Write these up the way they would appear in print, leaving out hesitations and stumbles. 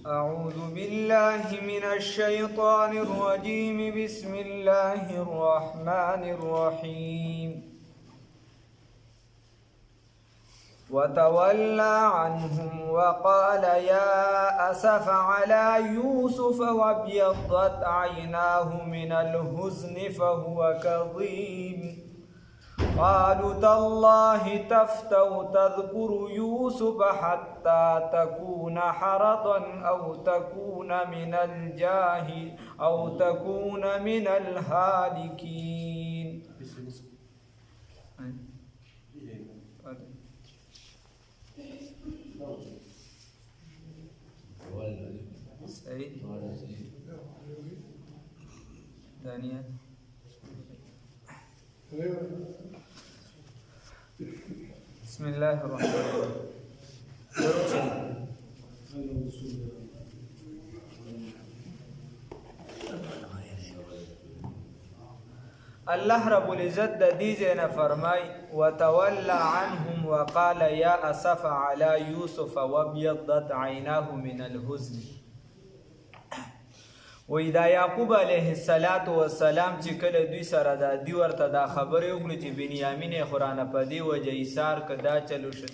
أعوذ بالله من الشيطان الرجيم بسم الله الرحمن الرحيم وتولى عنهم وقال يا أسف على يوسف وابيضت عيناه من الحزن فهو كظيم قالوا تالله تفتأ تذكر يوسف حتى تكون حرضا أو تكون من الهالكين. دانيال بسم الله الرحمن الرحيم. الله رب العزت د دې ځای فرمای وتولى عنهم وقال يا اسف على يوسف وابيضت عيناه من الحزن. وې دا یعقوب علیه السلام چې کله دوی سره دی ورته دا خبرې وکړي چې بنیامین قرآن په دې وجه ایثار که دا چلو شو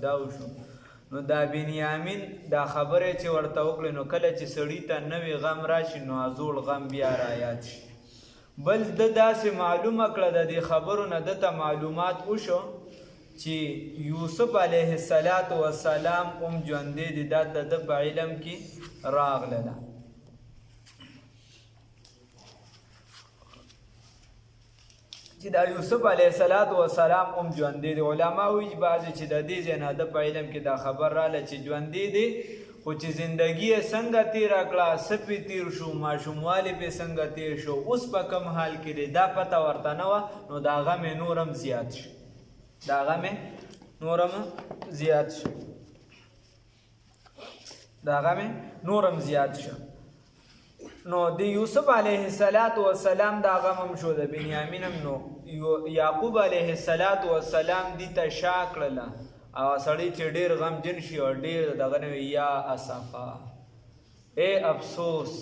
دا وشو نو دا بنیامین دا خبرې چې ورته وکړي نو کله چې سړي ته نوی غم راشي نو ازوړ غم بیا رایاد شي. بل د داسې معلومه کړه د دې خبرو نه دته معلومات وشو چې یوسف علیه السلام ژوندی دی دا د په علم کې راغله چې دا یوسف علیه السلام ژوندی دی. علما وایي بعضې چې د دې ځای نه د په علم کې دا خبر راله چې ژوندی دی خو چې زندګي یې څنګه تېره کړه څه پې تېر شو ماشوموالی پې څنګه تېر شو اوس په کوم حال کې دی دا پته ورته نه وه نو دا غم یې نورم زیات شو. نو د یوسف علیه السلام دا غم هم شو د بنیامین هم. نو یعقوب علیه السلام دې ته شا کړله او سړی چې ډېر غمجن شي او ډېر دغه نه وي یا اسفا ای افسوس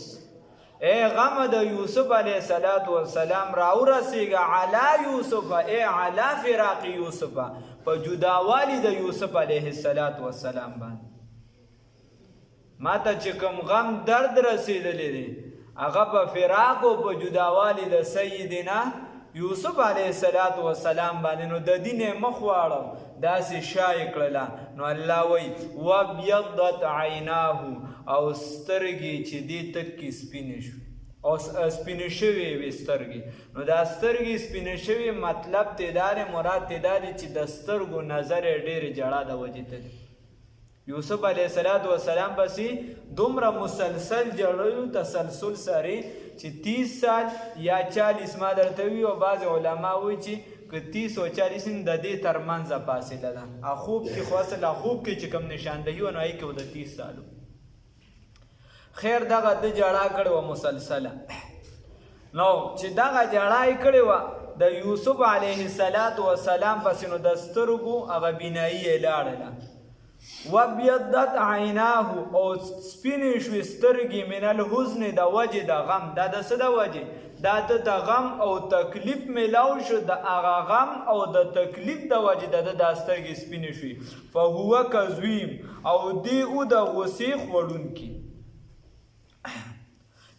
ای غم د یوسف علیه السلام راورسېږه علی یوسف ای علی فراق یوسف په جداوالي د یوسف علیه السلام باندې ما ته چې کوم غم درد رسېدلی دی هغه په فراق او په جداوالي د سیدنا یوسف علیه السلام باندې. نو د دین مخ واړم داسې شای کړله نو الله وی وابیضت عیناه او سترګې چې دې تکې سپینې شو او سپینې شوې وې سترګې. نو دا سترګې سپینې شوې مطلب مراد تداري چې د سترګو نظر یې ډېرې جړا د وجې ته یوسف علیه السلام پسې دومره مسلسل جړلو تسلسل سره چې 30 سال یا 40 ما درته وي او بعض علما وایي چې که 30 او 40 د دې ترمنځه فاصله ده. خوب کې خو اصل خوب کې چې کوم نشاندهي و نو هغې کې د 30 سالو خیر دغه د جړا کړې وه مسلسله. نو چې دغه جړا یې کړې وه د یوسف علیه السلام پسې نو د سترګو هغه بینایي یې لاړله وابیضت عیناه او سپینې شوې سترګې من الحزن د وجې د غم. دا د څه د وجې دا د غم او تکلیف میلاو شو د هغه غم او د تکلیف د وجې د دا سترګې سپینې شوې فهو کظیم او دی او د غصې خوړونکي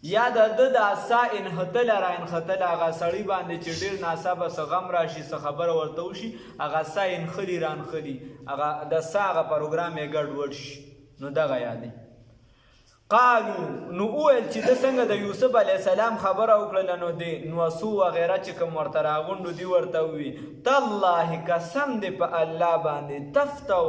یا د سا انحتل را انحتل هغه سړي باندې چې ډېر ناڅاپه څه غم راشي څه خبره ورته وشي هغه سا انخلي رانخلي هغه د سا هغه پروګرام یې ګډوډ شي نو دغه یادې قالو نو وویل چې د څنګه د یوسف علیه السلام خبره وکړله نو دی نوسو وغیره چې کوم ورته راغونډو دی ورته ووي تالله قسم دی په الله باندې تفتو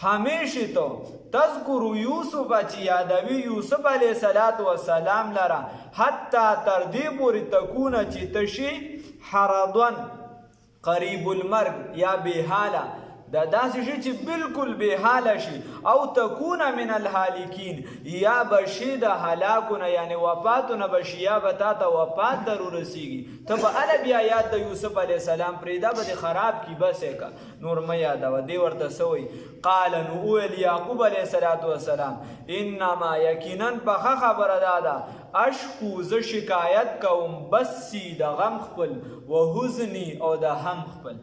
همیشه تو تذکر یوسف چې یادوي یوسف علیه السلام لره حتی تر دې پورې تکونه چې تشي حرضن قریب المرګ یا بې حاله دا داسې شي چې بالکل بې حاله شي، او تکونه من الهالکین یا بشي د هلاکونه یعنی وفاتونه بشي، یا به تا ته وفات در ورسیږي، ته به هله بیا یاد د یوسف علیه السلام پرېږده به دې خراب کي بس یې که نور مه یادوه. دې ورته څه وایي؟ قال نو وویل یعقوب علیه السلام انما یقینا پخه خبره دا ده اشکو زه شکایت کوم بسی د غم خپل و حزنی او د هم خپل.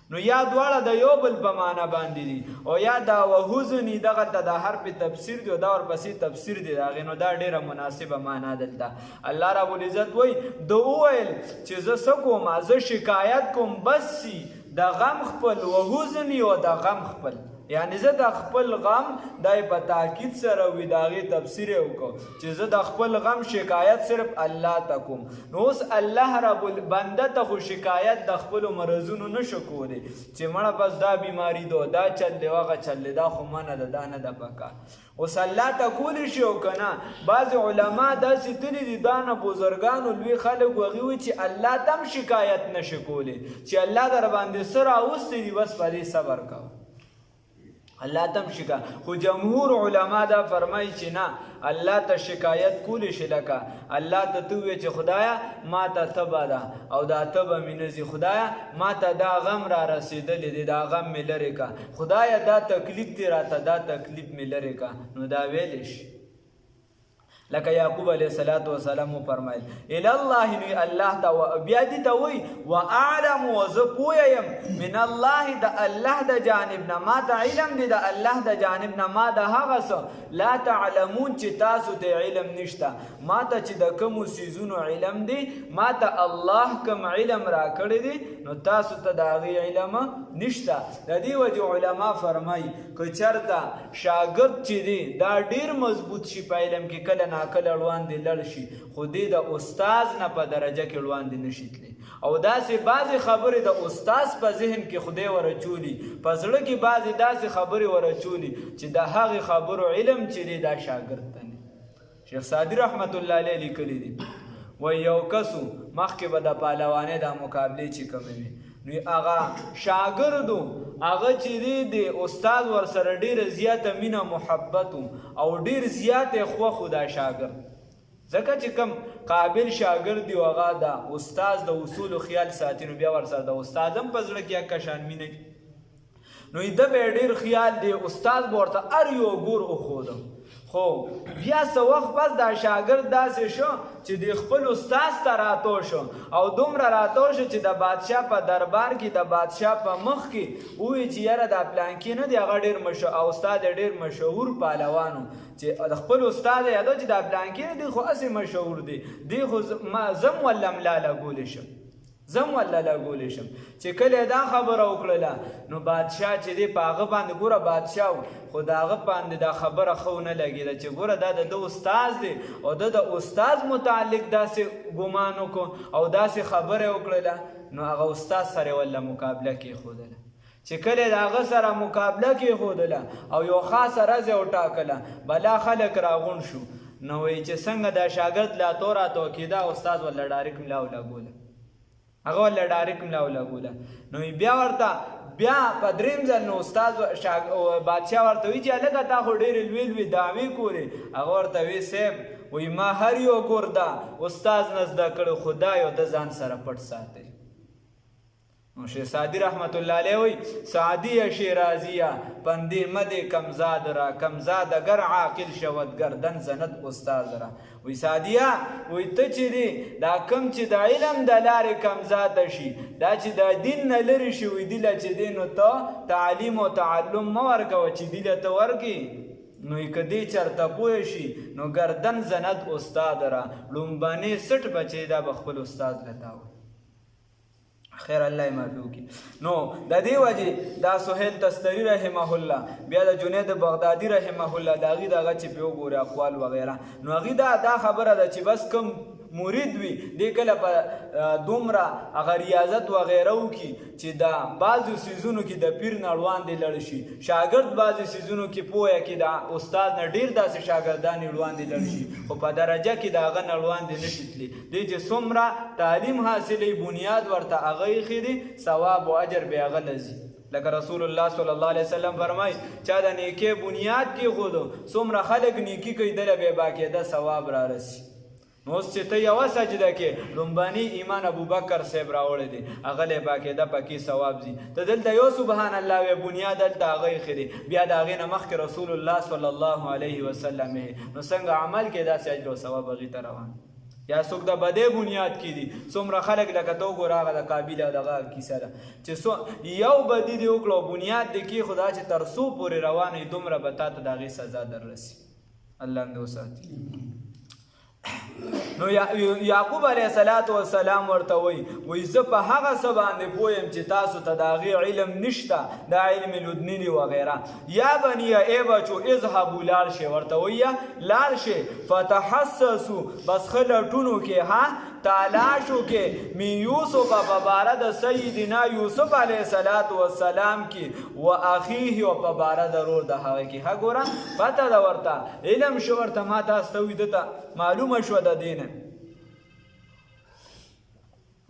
نو یا دواړه د یو بل په معنا باندې دي، او یا دا و حزنی دغه ته د حرف تفسیر دی او دا ورپسې تفسیر دی د هغې، نو دا ډېره مناسبه معنا دلته. الله رب العزت وایي د وویل چې زه څه کوم، زه شکایت کوم بسی د غم خپل و حزنی او د غم خپل، یعنی زه د خپل غم دای په تاکید سره وي د هغې تفسیر یې وکړو چې زه د خپل غم شکایت صرف الله ته کوم. نو اوس الله رب بنده ته خو شکایت د خپلو مرضونو نشو کولی چې مړه بس دا بیماري ده دا چل دی هغه چل دی، دا خو منه ده دا نه ده پکار. اوس الله ته کولی شي او که نه. بعضې علما داسې تلي دي دا نه بزرګانو لوی خلک هغوی وایي چې الله ته هم شکایت نشي کولی، چې الله در باندې څه راوستی دي بس په دې صبر کوه، الله تم شکا. خو جمهور علما دا فرمایي چې نه، الله ته شکایت کولی شي، لکه الله ته تو وی چې خدایا ما ته تبه ده او دا تبه مې نه ځي، خدایا ما ته دا غم را رسېدلی دی دا غم مې لرې که، خدایا دا تکلیف دی راته دا تکلیف مې لرې که، نو دا ویلی شي. لکه یعقوب علیه السلام وفرمایل الی الله نو الله ته بیا دې ته وایي واعلم و زه پوه یم من الله د الله د جانب نه، ما ته علم دی د الله د جانب نه، ما د هغه څه لا تعلمون چې تاسو ته علم نشته. ما ته چې د کومو څیزونو علم دی، ما ته الله کوم علم راکړی دی نو تاسو ته د هغې علم نشته. د دې وجې علما فرمایي که چېرته شاګرد چې دی دا ډېر مضبوط شي په علم کې، کله ناکله وړاندې لړ شي، خو دې د استاز نه په درجه کې وړاندې نشي تللی. او داسې بعضې خبرې د استاز په ذهن کې خدای ورچولي، په زړه کې بعضې داسې خبرې ورچولي چې د هغې خبرو علم چې دی دا شاګرد ته نه. شیخ سعدي رحمت الله علیه لیکلی دي وایي یو کسو مخکې به د پهلوانۍ دا مقابلې چې کومې وي، نو هغه شاګردو هغه چې دی د استاد ورسره ډېره زیاته مینه محبت او ډېر زیات یې خوښ دا شاګرد، ځکه چې کوم قابل شاګرد دی هغه د استاد د اصولو خیال ساتي، نو بیا ورسره د استاد هم په زړه کې یکه شان مینه، نو ده به یې ډېر خیال دی استاد به ورته هر یو ګور وښوده. خو بیا څه وخت پس دا شاګرد داسې شو چې د خپل استاد ته راتو شو او دومره راتو شو چې د بادشاه په دربار کې د بادشاه په مخ کې ووایي چې یاره دا پلانکي نه دی هغه ډېر او استاد یې ډېر مشهور پهلوان و، چې د خپل استاد یې یادو چې دا پلانکي نه دی خو هسې مشهور دی، دی خو زم وله ملا لګولی شم زم وله لګولی شم. چې کله دا خبره وکړله نو بادشاه چې دی په هغه باندې ګوره بادشاه و خو د هغه باندې دا خبره ښه ونه لګېده چې ګوره دا د ده استاذ دی او ده د استاذ متعلق داسې ګمان وکړو او داسې خبره یې وکړله، نو هغه استاذ سره یې ولله مقابله کېښودله. چې کله د هغه سره مقابله کېښودله او یو خاصه ورځ یې وټاکله، بلا خلک راغونډ شو، نو وایي چې څنګه دا شاګرد لا تو راتو کېده استاذ ولله ډارک ملا ولګوله، هغه ولله ډارک ملا ولګوله. نو بیا ورته بیا په دریم ځل نو استاد بادشاه ورته وایي چې هلکه تا خو ډېرې لوی لوی دعوې کولې، هغه ورته وایي صاحب وایي ما هر یو کور دا استاد نه زده کړی خو دا یو د ځان سره پټ ساتلی. نو شیخ سعدي رحمت الله علیه وایي سعدیه شیرازیه پندې مدې کمزاد را کمزاد اگر عاقل شود گردن زند استاد را. وی سعدیه وی ته چې دی دا کم چې د علم د لارې کمزاده شي، دا چې د دین نه لرې شي، وی دی له چې دی نو ته تعلیم او تعلم مه ورکوه چې دی له ته ورکړي، نو که دی چېرته پوه شي نو گردن زند استاد را، لومبنې سټ بچی دا به خپل استاد له تا وایي. خیر الله یې معافي وکړي. نو د دې وجې دا سهیل تستري رحمه الله بیا د جنید بغدادي رحمه الله د هغې دغه چې پې وګورې اقوال وغیره، نو هغې دا خبره ده چې بس کوم مرید وي دی کله په دومره هغه ریاضت وغیره وکړي چې دا بعضو څیزونو کې د پیر نه وړاندې لاړ شي، شاګرد بعضو څیزونو کې پوهه کې د استاد نه ډېر داسې شاګردان یې وړاندې لاړ شي، خو په درجه کې د هغه نه وړاندې نه شي تللی. دی چې څومره تعلیم حاصلوي بنیاد ورته هغه ایښی دی، ثواب و اجر بې هغه له ځي. لکه رسول الله صلی الله علیه وسلم فرمای چا د نیکی بنیاد کې خودو څومره خلک نیکی کوي دله به باقاعده ثواب را رسی. نو اوس چې ته یوه سجده کې لومبني ایمان ابوبکر صاحب راوړی دی هغه لی باقاعده پکې ثواب ځي. ته دلته یو سبحان الله وی بنیاد دلته هغه ایښی دی بیا د هغې نه مخکې رسول الله صلی الله علیه وسلم نو څنګه عمل کې داسې اجر او ثواب هغې ته روان یا څوک د بدې بنیاد کې دي. څومره خلک لکه ته وګوره هغه د قابل او دغه کیسه ده چې یو بدي دې وکړو بنیاد دې کې خدا چې تر څو پورې روان وي دومره به تا ته د هغې سزا در رسي. الله دې وساتي. نو یعقوب علیه السلام ورته وی زه په هغه څه باندې پوه یم چې تاسو ته د هغې علم نشته دا علم لدنیني وغیره. یا بنیه ای بچو اذهبو لاړ شئ ورته ویه لاړ شئ فتحسسو بس ښه لټونو کې ها تالاشو کې من یوسف په باره د سیدنا یوسف علیه السلام کې و اخیه او په باره د رور د هغه کې. ها ګوره پته ده ورته علم شو ورته ما تاسو ته وي دته معلومه شوه د دې نه.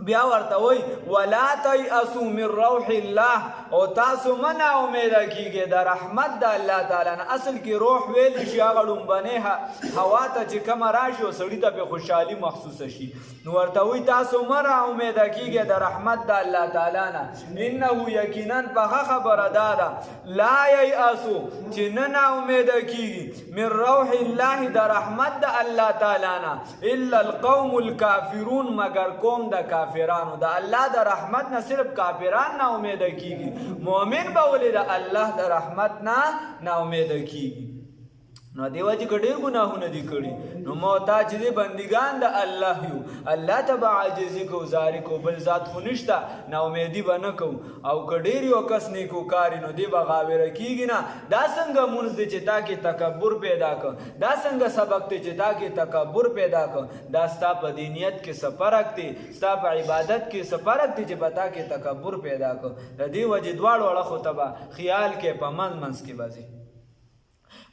بیا ورته وای ولا تیأسوا من روح الله او تاسو مه نا امیده کیږئ د رحمت د الله تعالی نه. اصل کې روح ویلی شي هغه لومبنۍ هوا ته چې کومه راشي او سړي ته پرې خوشحالي محسوسه شي. نو ورته وایي تاسو مه را امیده کیږئ د رحمت د الله تعالی نه. انه یقینا پخه خبره دا ده لا ییأسو چې نه نا امیده کیږي من روح الله د رحمت د الله تعالی نه الا القوم الکافرون مگر قوم د کافرانو. د الله د رحمت نه صرف کافران نا امیده کیږي مؤمن به ولې د الله د رحمت نه نا امیده کیږي. نو دی وجه که ډېر ګناهونه دي کړي نو ما تا چې دی بندګان د الله یو الله ته به عاجزي کوو زاري کوو بل ذات خو نشته نا امیدي به نه کوو. او که ډېر یو کس نیکوکاري نو دی به غاوره کیږي نه. دا څنګه مونځ دی چې تا کې تکبر پیدا کړ دا څنګه سبق دی چې تا کې تکبر پیدا کړ دا ستا په دینیت کې څه فرق دی ستا په عبادت کې څه فرق دی چې په تا کې تکبر پیدا کړ. د دې وجې دواړو اړخو ته به خیال کې په منځ کې به ځي.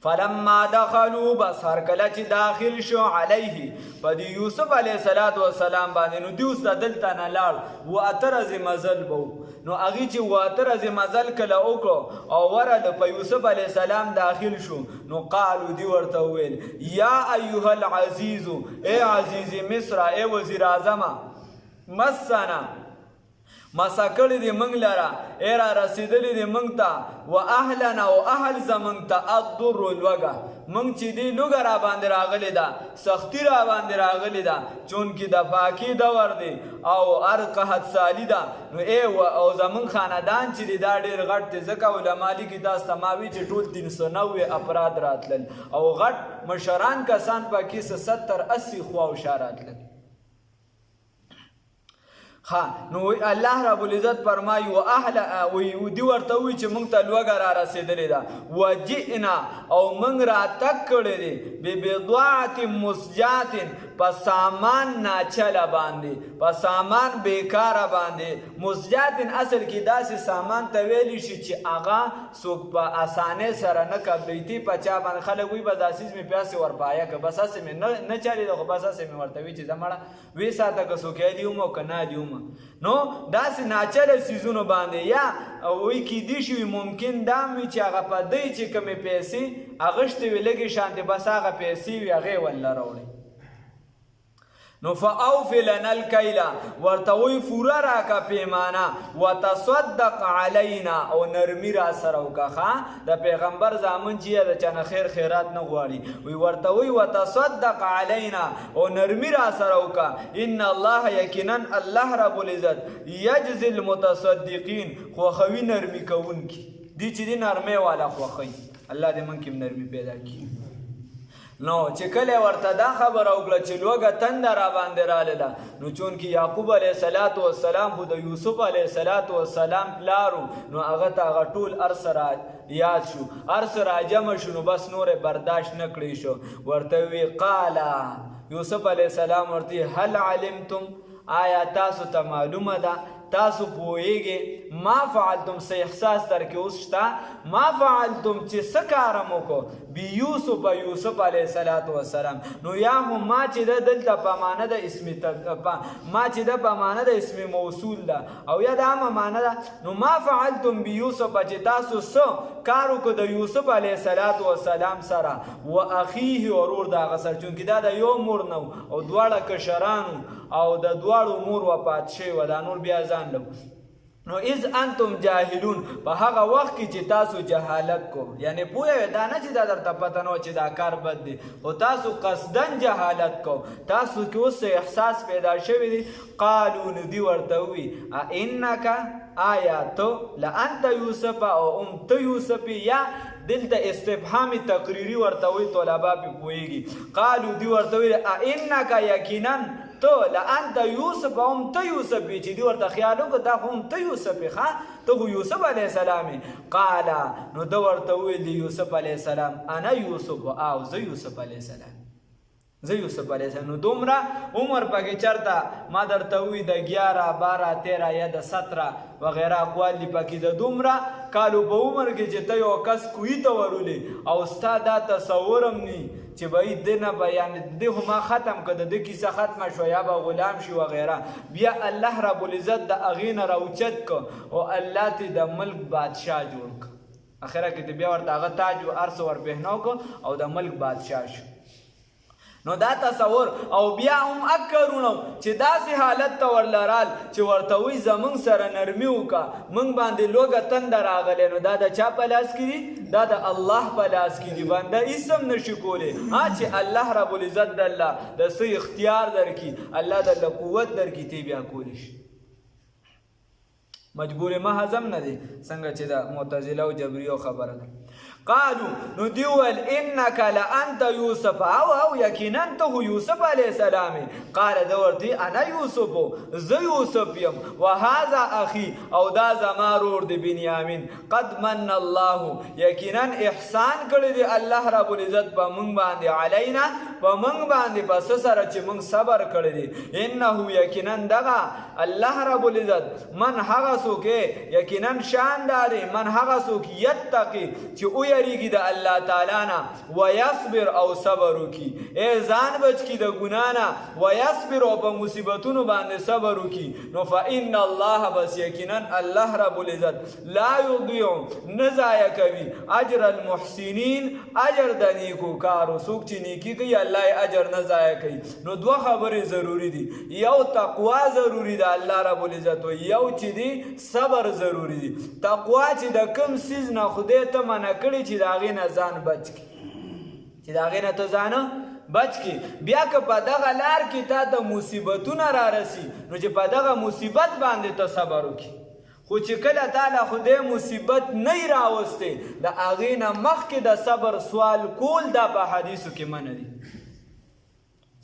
فلما دخلوا بس هر کله چې داخل شو علیه په د یوسف علیه السلام باندې نو دوی اوس دلته نه لاړ و اته ورځې مزل به نو هغې چې و اته ورځې مزل کله وکړو او ورله په یوسف علیه السلام داخل شو نو قالو دی ورته وویل یا ایها العزیزو ای عزیز مصر ای وزیر اعظمه مسنا مسا کړی دی موږ لره ای را رسېدلی دی موږ ته و اهلنا او اهل زموږ ته الضر لوږه موږ چې دی لوږه را باندې راغلې ده سختي را باندې راغلې ده چونکې د پاکي دور دی او هر قحط سالي ده نو ای او زموږ خاندان چې دی دا ډېر غټ دی ځکه علما لیکي تاسو ته ما وي چې ټول 390 افراد راتلل او غټ مشران کسان پکې 70-80 خواوشا راتلل. نو الله رب العزت فرمایي و اهل و دی ورته وی چې موږ ته لوږه را رسېدلې ده وجئنا او موږ راتګ کړی دی ببضاعة مزجاة په سامان ناچله باندې په سامان بیکاره باندې. مزجات اصل کې داسې سامان ته ویلی شي چې هغه څوک په اسانۍ سره نه قبلیتي په چا باندې خلک وایي بس دا څیز مې پیاسې ورپایه که بس هسې مې نه چلېده خو بس هسې مې ورته وي چې زه مړه وې ساته که څوک یې دي وم او که نه دي وم نو داسې ناچله څیزونو باندې یا وایي کیدی شي ممکن دا وي چې هغه په دی چې کومې پیسې اغوښتې وي لږې شانتې بس هغه پیسې وي هغې ولله راوړي. نو فاوف لنا الکیل ورته وی پوره راکه پیمانه وتصدق علینا او نرمی را سره وکړه. د پیغمبر زامن چې د چا نه خیر خیرات نه غواړي وی ورته وی وتصدق علینا او نرمی را سره وکړه. ان الله یقینا الله رب العزت یجزي المتصدقین خوښوي نرمی کوونکي دي چې دي نرمۍ والا خوښوي. الله دې موږ کې نرمي پیدا کړي. نو چې کله ورته دا خبره وکړه چې لوږه تنده را باندې راغله ده نو چونکې یعقوب علیه السلام خو د یوسف علیه السلام پلارو نو هغه ته هغه ټول ارس را یاد شو ارس را جمع شو نو بس نور برداشت نه کړی شو. ورته وی قالا یوسف علیه السلام ورته هل علمتم آیا تاسو ته معلومه ده تاسو پوهیږئ ما فعلتم څه احساس در کې اوس شته ما فعلتم چې څه کار مو وکړو بیوسف یوسف علیه السلام نو یا هم ما چې ده دلته په معنه د اسم موصول ده او یا د عامه معنه ده نو ما فعلتم بیوسف چې تاسو څه کار وکړو د یوسف علیه السلام سره و اخیه ورور د هغه سره چونکې دا د یو مور نه او دواړه کشرانو او د دواړو مور وفات شوی و دا نور بیا ځان له نو اذ انتم جاهلون په هغه وخت کې چې تاسو جهالت کو یعنی پوهه دا نه چې دا درته پته نه چې دا کار بد دی او تاسو قصدن جهالت کو تاسو کې اوس احساس پیدا شوی دی قالو نو دی ورته وی انک آیا تو لانت یوسف او ته یوسف یا دلته استفهام تقریری ورته وی طلبه په پوهیږي قالو دی ورته وی انک یقینا تو لانت یوسف هم ته یوسف چې دی ورته خیال وکړه دا خو هم ته یوسف ښه ته خو یوسف علیه السلام قال نو ده ورته وویل یوسف علیه السلام انا یوسف او زه یوسف علیه السلام زه یوسف علیه السلام نو دومره عمر پکې چرته ما درته ووی د 11 12 13 یا د 17 وغیره اقوال دي پکې د دومره کالو په عمر کې چې ته یو کس کوی ته ورولې او ستا دا تصورم نی چې به دنه بیان د هما ختم کړه د کیسه ختمه شو یا به غلام شي وغیره بیا الله رب العزت د اغینه راوچت کو او الله ته د ملک بادشاہ جوړ ک اخره کې بیا ورته هغه تاج او ارس ور پهناو کو او د ملک بادشاہ شو نو دا تصور او بیا هم اکرونو چې داسې حالت ته ورلرال چې ورته وی زمونږ سره نرمي وکړه موږ باندې لوږه تنده راغلی نو دا د چا په لاس کې دي دا د الله په لاس کې دي بنده هېڅ هم نشي کولی چې الله رب العزت د الله د څه اختیار درکړي الله درله قوت درکړي تی بیا کولی شي مجبور محض هم نه دی څنګه چې د معتزله او جبریو خبره ده قالو نو دیول انک لانت یوسف او یقینا ته یوسف علیه السلام قال دورتی انا یوسف ز یوسف یم وهذا اخي او دا زما رور دی بنیامین قد من الله یقینا احسان کړی دی الله رب العزت په مونږ باندې علینا په مونږ باندې پس سره چې مونږ صبر کړی دی انه یقینا دغه الله رب العزت من هغه څوک یقینا شاندار من هغه څوک یتقی چې او یریږي د الله تعالی نه ویصبر او صبر وکي ځان بچ کی د ګنا نه ویصبر او په مصیبتونو باندې صبر وکي نو فإن الله بس یقینا الله رب العزت لا یضيع نزایا کوي اجر المحسنین اجر د نیکو کارو څوک چې نیکی کوي الله اجر نه ضایع کوي نو دوه خبرې ضروری دي یو تقوا ضروری ده الله رب العزت یو چې دی صبر ضروری دي تقوا چې د کم سیز نه خدای ته منع کړي چې د هغې نه ځان بچ کړي چې د هغې نه ته ځان بچ کړي بیا که په دغه لار کې تا ته مصیبتونه را رسي نو چې په دغه مصیبت باندې ته صبر وکړي خو چې کله تا له خدای مصیبت نه یې راوستې د هغې نه مخکې د صبر سوال کول دا په حدیثو کې منع دي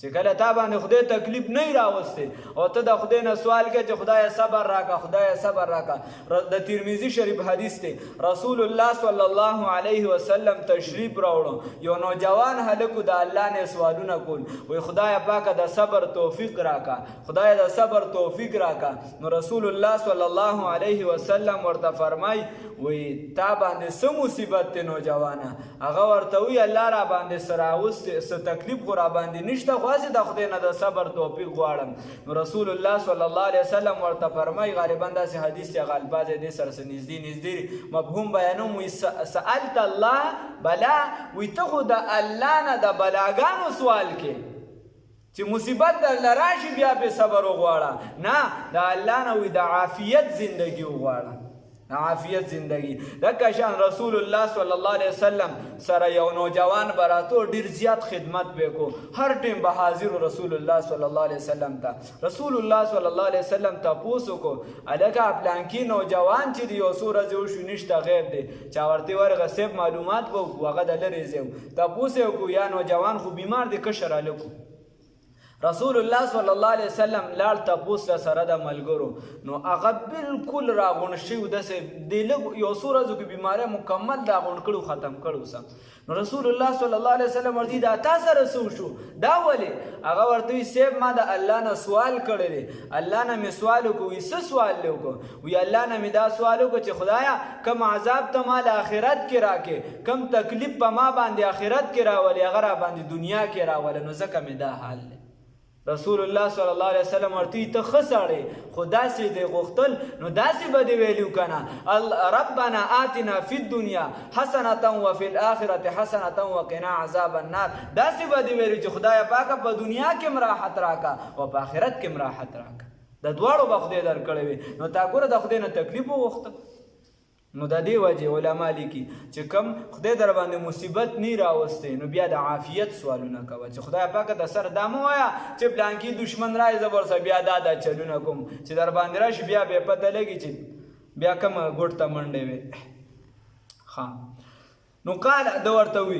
چې کله تا باندې خدای تکلیف نه راوستې او ته د خدای نه سوال کوې چې خدای صبر راکړه خدای صبر راکړه د ترمذي شریف حدیث دی رسول الله صلی الله علیه وسلم تشریف راوړو یو نوجوان هلکو د الله نه سوالونه کول وی خدای پاکه د صبر توفیق راکړه خدای د صبر توفیق راکړه نو رسول الله صلی الله علیه وسلم ورته فرمای وی تا باندې څه مصیبت دی نوجوانه هغه ورته وی الله را باندې څه راوستې څه تکلیف خو را باندې نشته خواست د خدای نه د صبر توفیق غواړم نو رسول الله صلی الله علیه وسلم ورته فرمای غالبا داسې حدیث چې غالبا دې سره نږدې مفهوم بیانوم وی سألت الله بلا وی ته خو د الله نه د بلاګانو سوال کې چې مصیبت در راشي بیا به صبر وغواړه نه د الله نه وی د عافیت زندگی وغواړه عافیت زندگی دغه شان رسول الله صلی الله علیه وسلم سره یو نوجوان براتو ډیر زیات خدمت وکړو هر ټیم به حاضر رسول الله صلی الله علیه وسلم ته رسول الله صلی الله علیه وسلم ته پوسو کو الګه پلانکی نوجوان چې دی یو سورج او شو نشته غیب دی چا ورته ورغه سیب معلومات وو هغه د لری زو ته پوسو کو یا نوجوان خو بیمار دی کشر الکو رسول الله صلی الله علیه وسلم لاړ تپوس له سره د ملګرو نو هغه بالکل راغونډ شوي داسې د لږ یو څو ورځو کې بیمارۍ مکمل راغونډ کړو ختم کړو سم نو رسول الله صلی الله علیه وسلم ورته دا تا سره څه وشو دا ولې هغه ورته وایي صاحب ما د الله نه سوال کړی دی الله نه مې سوال وکړو وایي څه سوال دی وکړو وایي الله نه مې دا سوال وکړو چې خدایا کم عذاب ته ما له آخرت کې راکې کم تکلیف په ما باندې آخرت کې راولې هغه را باندې دنیا کې راولې نو ځکه مې دا حال دی رسول الله صلی الله علیه وسلم ورته ته ښه سړی خو داسې دی غوښتل نو داسې به دې ویلو که نه ربنا آتنا فی الدنیا حسنة وفي الآخرة حسنة وقنا عذاب النار داسې به دې ویلو چې خدایه پاکه په دنیا کې م راحت راکه او په آخرت کې م راحت راکه د دواړو به خدای درکړی وي نو تا ګوره د خدای نه تکلیف وغوښته نو د دې وجې علما لیکي چې کم خدای در باندې مصیبت نه راوستی نو بیا د عافیت سوالونه کوه چې خدای پاکه د سر دا مه وایه چې پلانکي دشمن رایي زه به ورسره بیا دا چلونه کوم چې در باندې راشي بیا بې پته لګي چې بیا کومه ګوټ ته منډې وې نو قال د ورته وی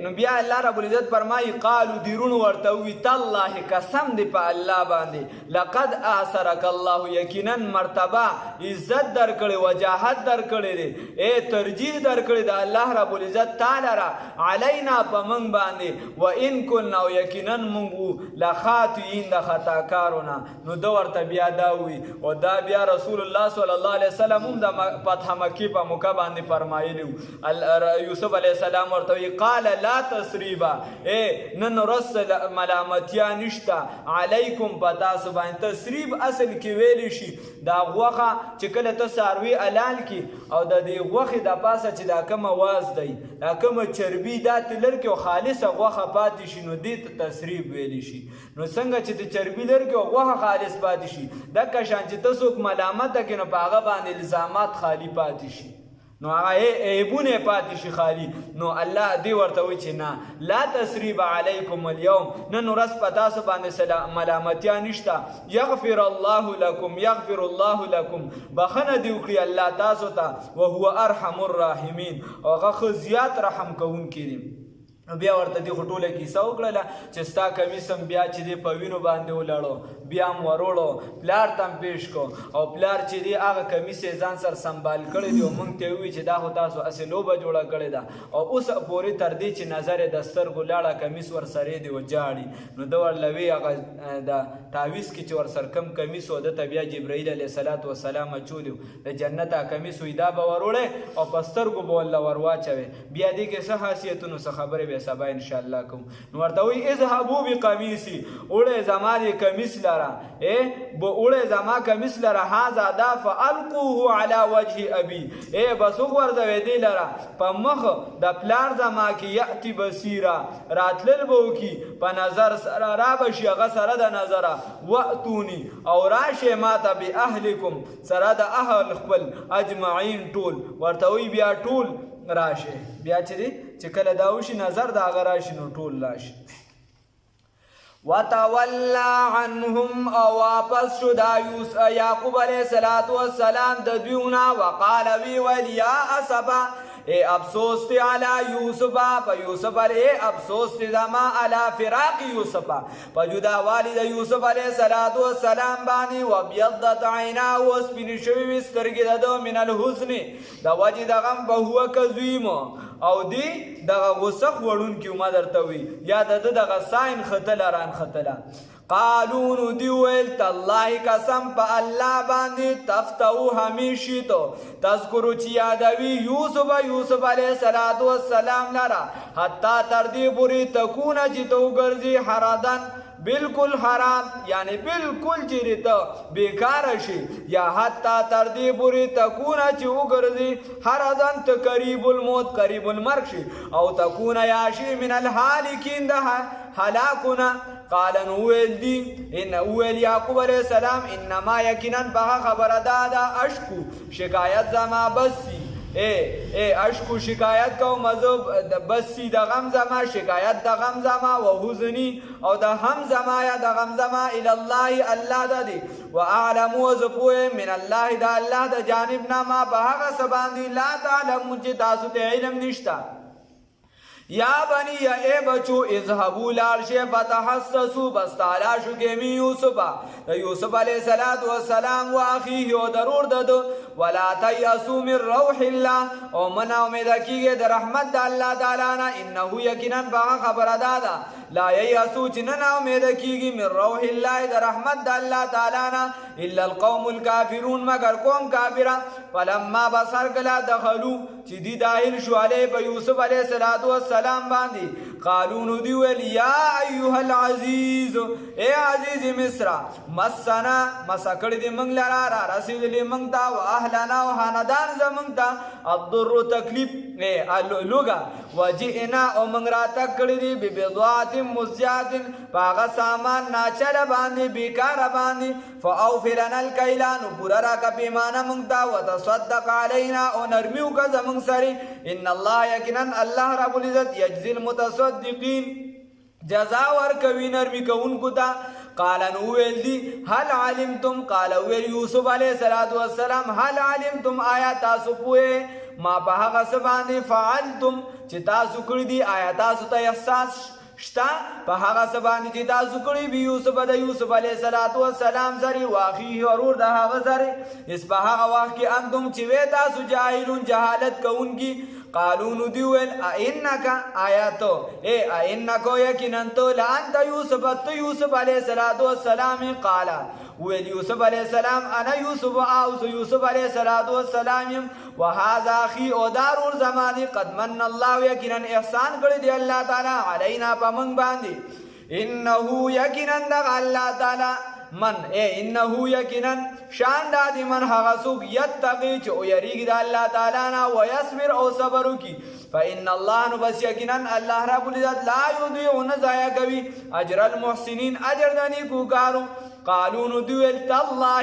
نو بیا الله رب العزت فرمایي قالو دیرون ورته وی تالله قسم دی په الله باندې لقد آثرك الله یقینا مرتبه عزت درکړي وجاهت درکړي دی ترجیح درکړي د الله رب العزت تعالی را علینا په من باندې و ان كنا یقینا موږ لخاطئین د خطاکارونه نو د ورته بیا دا وی او دا بیا رسول الله صلی الله علیه وسلم هم د فتح مکی په موقع باندې فرمایلی یوسف علیہ السلام ورته قال لا تسریبا نن رسل ملامتیا نشتا علیکم پتا سبحان تسریب اصل کې ویل شي دا غوخه چې کله ته ساروی علال کی او د دې غوخه د پاسه چې دا کوم واز دی دا کوم چربی دا تلر کې خالصه غوخه پاتې شي نو دې تسریب ویل شي نو څنګه چې د چربی لر کې غوخه خالص پاتې شي د کشان چې تاسو ملامت کې نو پاغه باندې الزامات خالی پاتې شي نو هغه عیبونه پاتې شي خالی نو الله دې ورته وایي چې نه لا تسریب علیکم اليوم نن ورځ په تاسو باندې ملامتیا نشته یغفر الله لکم بخنه دې وکړي الله تاسو ته وهو ارحم الراحمین او هغه زیات رحم کوونکی دی بیا ورته دې خټوله کیسه وکړله چې ستا کمیسم بیا چې دې په وینو باندې ولاړو بیا م وروړو پلار تم پیش کو او پلار چې دې هغه کمیس یې ځان سره سنبال کړی دی او موږ ته ووایي چې دا خو تاسو هسې لوبه جوړه کړې ده او اوس پورې تر دې چې نظر یې د سترګو لاړه کمیس ورسره دی وجاړي نو ده ورله وی هغه د تعویض کې چې ورسره کم کمیس و ده ته بیا جبرائیل علیه الصلاة وسلام اچولی د جنت کمیس وی دا به وروړی او په سترګو به ورله ور واچوي بیا دې کې څه حیثیتونو څه خبرې سبا ان شاء الله کوم نو ورته وی اذهبوا بقمیصی اوړه زما دې کمیس لرا اوړه زما کمیس لرا هذا دا فالقوه على وجه ابي بس ورځوي دې لرا په مخ د پلار زما کې یاتی بصیرا راتلل بو کې په نظر سره را بشي هغه سره د نظر واتونی او راشه ماته به اهلکم سره د اهل خپل اجمعین ټول ورته وی بیا ټول راشه بیا چې کله دا وشي نظر د هغه راشي نو ټول راشي وتولى عنهم او واپس شو دا یعقوب علیه السلام د دویونه وقال وی ولیا اسفا افسوس تی علی یوسف پا یوسف علیہ افسوس تی زما علی فراق یوسف پا جدا والد یوسف علیہ السلام بانی و بیضت عینا و سپین شوی وسترگی دادو من الحزن دا وجی دا غم بهو کزویم او دی دا غصخ وڑون کی اومد ارتوی یا دا غصائن خطل خطلا قالون دیویل تاللہ قسم پا اللہ باندی تفتو ہمیشی تو تذکرو چی یادوی یوسف علیہ السلام لرا حتی تردی بری تکون چی تو گرزی حرادن بالکل حرام یعنی بالکل چیری تا بیکار شی یا حتی تردی بری تکون چی اگرزی حرادن تا قریب الموت قریب المرگ شی او تکون یاشی من الحالکین دا حلاکونا قالن اویل دی ان اویل یعقوب علیہ السلام انما یقیناً بہا خبر دادا اشکو شکایت زما بسی اشکو شکایت کو مذہب بسی دا غم زما شکایت دا غم زما و حزنی او دا ہم زما یا دا غم زما الاللہ اللہ دا دی و اعلم و زپوئے من اللہ دا اللہ دا جانبنا ما بہا سباندی لا تعلم مجھے تاسو تے علم نشتا یا بنی اے بچو اذهبوا لارشے فتحسسوا بس تالاشو کے من یوسفا یوسف علیہ السلام و اخیه و ضرور ددو ولا تیأسوا من روح اللہ او منا امید کیگے در رحمت دا اللہ تعالی نا انہو یقیناً باغا خبر دادا لا ییأسوا چننا امید کیگی من روح اللہ در رحمت دا اللہ تعالی نا الا القوم الكافرون مگر قوم کافرہ فلما بصر کلا دخلو چی دی داخل شو علیہ پا یوسف علیہ السلام باندی قالون دیویل یا ایوہ العزیز اے عزیز مصر مسنا مسکڑ دی منگ لرا را رسید لی منگتا و اہلنا و حاندان زمنگتا الضر تکلیف لگا و جئنا او منگ را تکڑ دی ببضاعت مزجات پاغا سامان ناچل باندی بیکار باندی فاوفلنا الکیلان پورا را کا پیمانا منگتا و تصدق علینا او نرمیو کا زمنگ سری ان اللہ یقیناً اللہ رب العزت یجزی المتصدقین جزا ورکوی نرمی کون کتا قال نویل دی حل علمتم قال ویل یوسف علیہ السلام حل علمتم آیا تاسو پوئے ما پاہا غصبانی فعلتم چی تاسو کردی آیا تاسو تا احساس شتا پاہا غصبانی چی تاسو کردی بی یوسف دا یوسف علیہ السلام سری واقعی ورور دا حق سری اس پاہا واقعی انتم چی وی تاسو جاہلون جہالت کون کی قالون دیویل اینکا آیاتو اے اینکو یقیناً تو لانتا یوسف علیہ السلام قالا ویل یوسف علیہ السلام انا یوسف آوس یوسف علیہ السلام وحاز آخی او دارور زمانی قد من اللہ یقیناً احسان کردی اللہ تعالی علینا پا منگ باندی انہو یقیناً دغ اللہ تعالی من اے انہو یقیناً شان دادی من حغسوک یتقی چو یریگ دا اللہ تعالی نا ویصبر او صبرو کی فإن اللہ نبس یقیناً اللہ رب العزت لا یضیع نزایا کبھی اجر المحسنین اجر دنی کو کارو قالون دویل تاللہ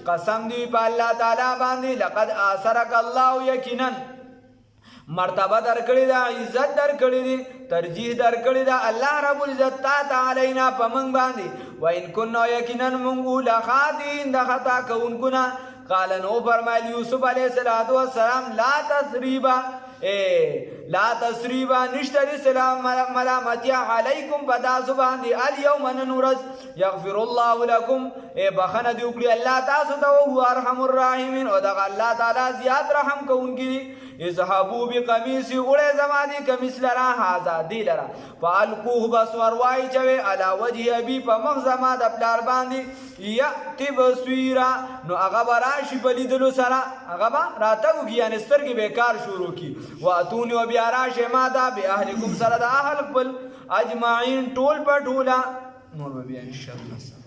قسم دوی پا اللہ تعالی باندی لقد آثرک اللہ یقیناً مرتبہ در کری دا عزت در کری دی ترجیح در کری دا اللہ رب العزت تا علینا پا منگ باندی وَإِن كُنَّا يَكِنًا مُنْگُو لَخَاتِئِن دا خطا کون کنا قال نو فرمائل یوسف علیہ السلام لا تثریبا لا تثریبا نشتری سلام ملامتیا علیکم بداسو باندی الیوم ننورز یغفر اللہ لکم بخن دیوکلی اللہ تاسو تا وہو ارحم الراحمین او دا اللہ تعالی زیاد رحم کون کی اذهبوا بقمیسی اڑے زمانی کمیس لرا حازا دی لرا فالقوه بسوروائی چوے علا وجہ ابی پا مغزما دا پلار باندی یأتی بسویرا نو اغبا راشی پلی دلو سرا اغبا راتگو کی یعنی ستر کی بیکار شروع کی واتونی و بیاراش مادا بی اہلکم سرد اہل پل اجمعین ٹول پر ٹولا نور ببیا انشاءاللہ